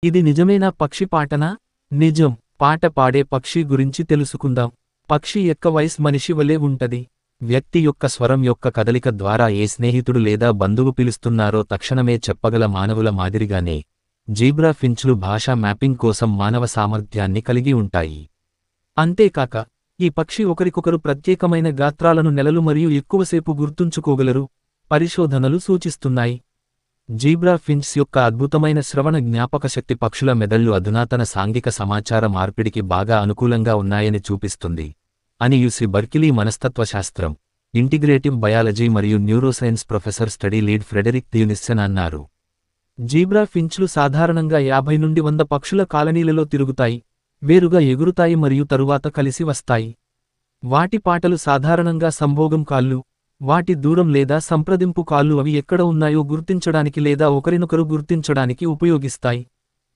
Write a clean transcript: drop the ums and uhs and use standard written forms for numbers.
ఇది నిజమేనా పక్షి పాటనా? నిజం. పాట పాడే పక్షి గురించి తెలుసుకుందాం. పక్షి యొక్క వాయిస్ మనిషి వలె ఉంటది. వ్యక్తి యొక్క స్వరం యొక్క కదలిక ద్వారా ఏ స్నేహితుడు లేదా బంధువు పిలుస్తున్నారో తక్షణమే చెప్పగల మానవుల మాదిరిగానే జీబ్రా ఫించ్లు భాషా మ్యాపింగ్ కోసం మానవ సామర్థ్యాన్ని కలిగి ఉంటాయి. అంతేకాక ఈ పక్షి ఒకరికొకరు ప్రత్యేకమైన గాత్రాలను నెలలు మరియు ఎక్కువసేపు గుర్తుంచుకోగలరు పరిశోధనలు సూచిస్తున్నాయి. జీబ్రా ఫించ్స్ యొక్క అద్భుతమైన శ్రవణ జ్ఞాపకశక్తి పక్షుల మెదళ్ళు అధునాతన సాంఘిక సమాచార మార్పిడికి బాగా అనుకూలంగా ఉన్నాయని చూపిస్తుంది అని యుసి బర్కిలీ మనస్తత్వశాస్త్రం, ఇంటిగ్రేటివ్ బయాలజీ మరియు neuroscience professor study lead Frederic Theunissen అన్నారు. జీబ్రా ఫించ్లు సాధారణంగా 50 నుండి 100 పక్షుల కాలనీలలో తిరుగుతాయి, వేరుగా ఎగురుతాయి మరియు తరువాత కలిసి వస్తాయి. వాటి పాటలు సాధారణంగా సంభోగం కాళ్ళు, వాటి దూరం లేదా సంప్రదింపు కాళ్ళు అవి ఎక్కడ ఉన్నాయో గుర్తించడానికి లేదా ఒకరినొకరు గుర్తించడానికి ఉపయోగిస్తాయి.